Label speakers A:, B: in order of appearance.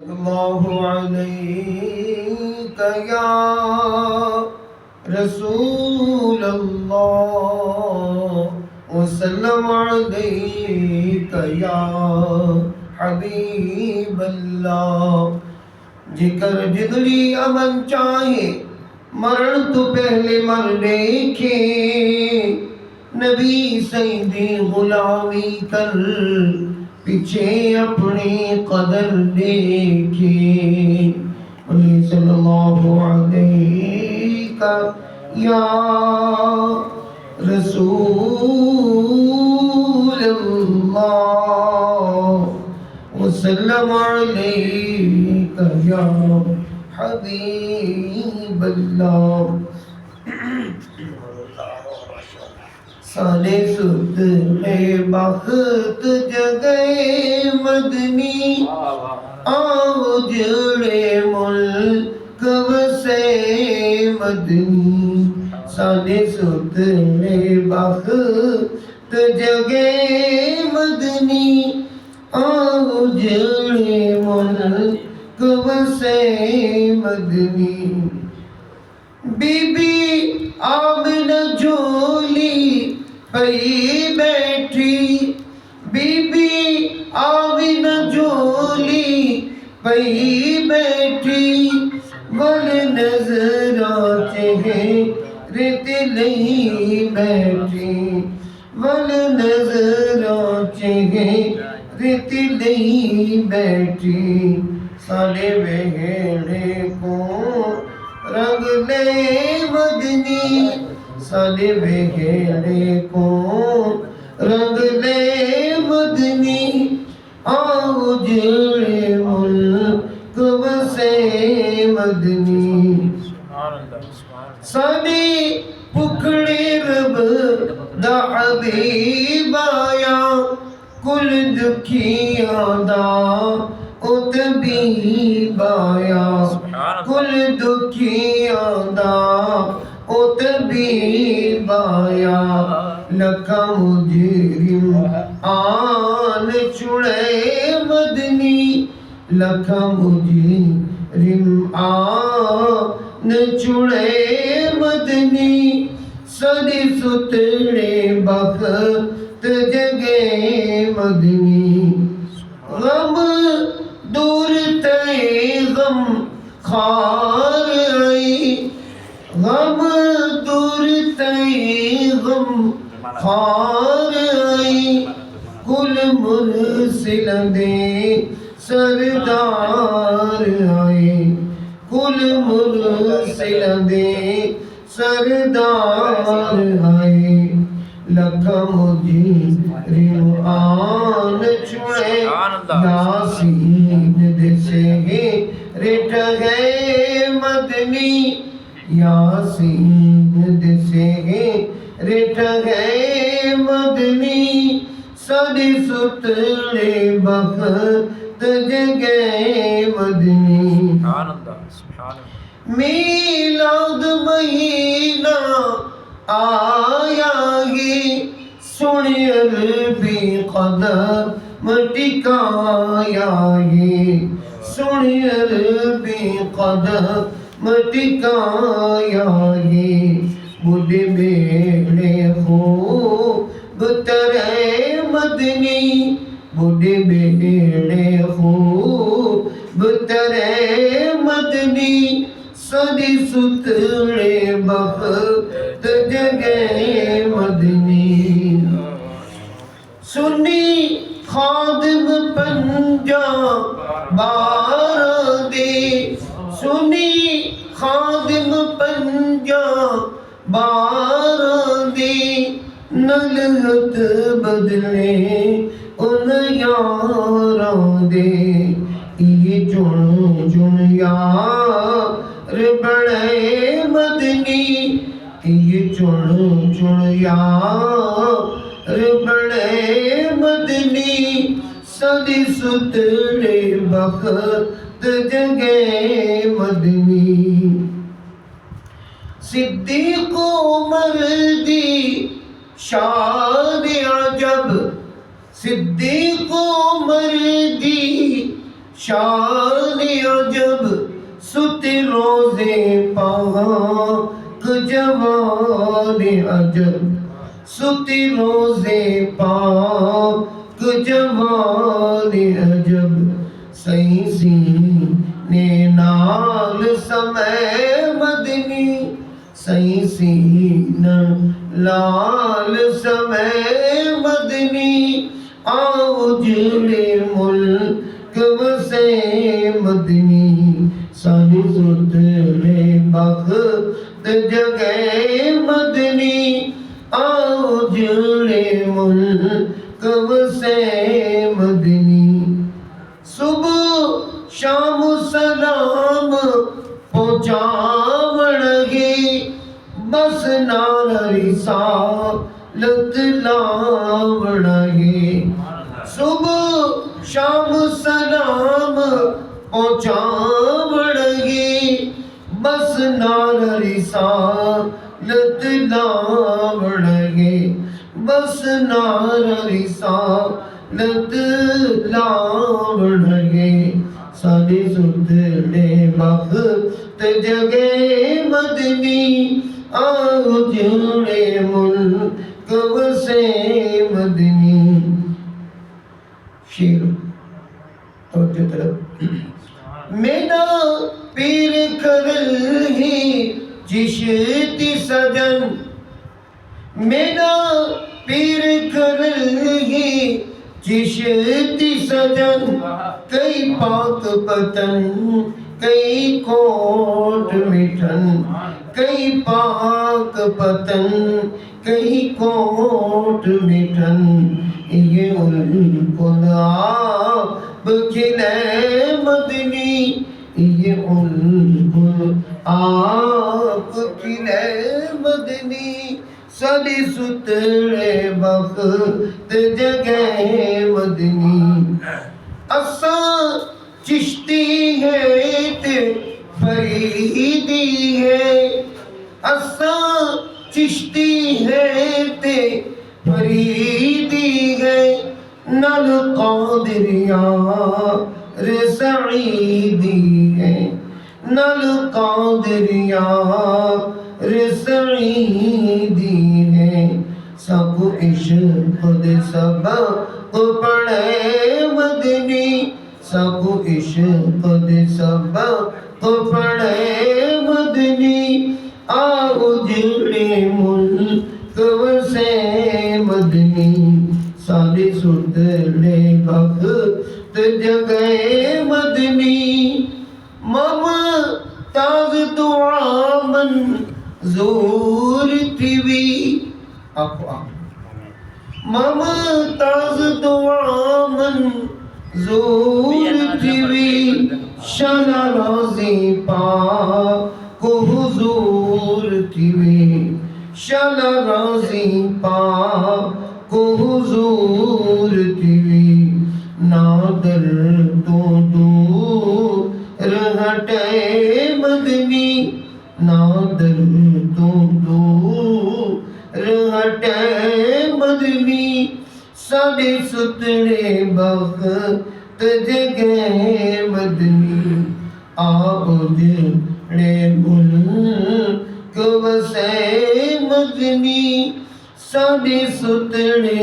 A: अल्लाहु अलैका या रसूल अल्लाह वसल्लम अलैका या हबीब अल्लाह। जिक्र जिगरी अमन चाहे मरण तो पहले मर देखे, नबी सईदी गुलामी कर पीछे अपनी कदर देखे। सल्लल्लाहु अलैका या रसूल अल्लाह वसल्लम अलैका या हबीब अल्लाह। साले सुत है बख्त जगह मदनी, आओ जड़े मुल्क वसे मदनी। साले सुत है बख्त जगह मदनी, आओ जड़े मुल्क वसे मदनी। बीबी आमना झोली पई बैठी, बीबी आमना झोली पई बैठी। वल नजराते हैं रेत नहीं बैठी, वल नजराते हैं रेत नहीं बैठी। साले वेहड़े को रंग ले मदनी, साले वेहड़े को रंग ले मदनी। आओ जड़े मुल्क वसे मदनी। साडी पुखड़ी रब दा हबीब आया, कुल दुखियां दा ओ तबीब आया, कुल दुखियां दा ओ तबीब आया। लखा मुजरिम आन छुड़े मदनी, लखा मुजरिम आन छुड़े मदनी। सदी सुतड़े बख्त जगे मदनी। गम दूर तय गम खार आई, गम दूर तय गम खार आई। कुल मुरसिल दे सरदार आए, कुल मुरसिल दे सरदार आए। लखा मुजरिम आन छुड़े यासीन दिसे रेठ गए मदनी, यासीन दिसे रेठ गए मदनी। सदी सुतले बख्त जगे मदनी। मीलाद महीना आया ही, सुनियर भी कदम टिकाया ही, सुनियर भी कदम टिकाया ही। बुढ़े बेड़े खूब तरे मदनी, बुढ़े बेड़े खूब तरे मदनी। सदी सुतले बख्त जगे मदनी। सुनी खादिम पंजा बार दे, सुनी खादिम पंजा बार दे। नलहत बदले उन यारों दे, ये चुन चुन यार बड़े मदनी। ये चुन चुन यार बड़े मदनी। सदी सुतले बख्त जगे मदनी। सिद्दीक उमर दी शान अजब, सिद्दीक उमर दी शान अजब सुते रोजे पाक जवान अजब सुते रोजे पाक जवान अजब सही सीने नाल समय मदनी सही सीना लाल समय मदनी आओ जिले मुल्क वसे मदनी सारी सुतले बख्त जगे मदनी आओ जिले मुल्क वसे मदनी सुबह शाम सलाम पहुँचावणगे बस नाल रिसालत लावणगे सुबह शाम सलाम पहुँचावणगे बस नाल रिसालत लावणगे बस नाल रिसालत लावणगे सारे सुतले बख्त जगे मदनी आओ जुड़े मुल्क वसे मदनी। शेर तो तरफ मेरा पीर करल ही जिशती सजन मेरा पीर करल ही जिशती सजन कई पाक पतन कई कोट मिठन कई पाक पतन कई कोट मिठन ये उल्कुल आप खिले मदनी ये उल्कुल आप खिले मदनी सारी सुतले बख्त जगे मदनी असा चिश्ती है ते फरीदी है असा चिश्ती है ते फरीदी है नल कादरिया सईदी है नल कादरिया सईदी है सब इश्क दे सबक पढ़े मदनी सब इश्क दे सबक पढ़े मदनी आओ जुड़े मुल्क वसे मदनी सारे सुतले बख्त जगे मदनी ममताज दुआ मंजूर थी आपको ममताज दुआ मंजूर थी शाना राज़ी पाक हुजूर थी शाना राज़ी पाक हुजूर थी नादर तो दूर हटे मदनी नादर तो दूर हटे मदनी सारे सुतले बख्त जगे मदनी आओ जुड़े मुल्क वसे मदनी सारे सुतले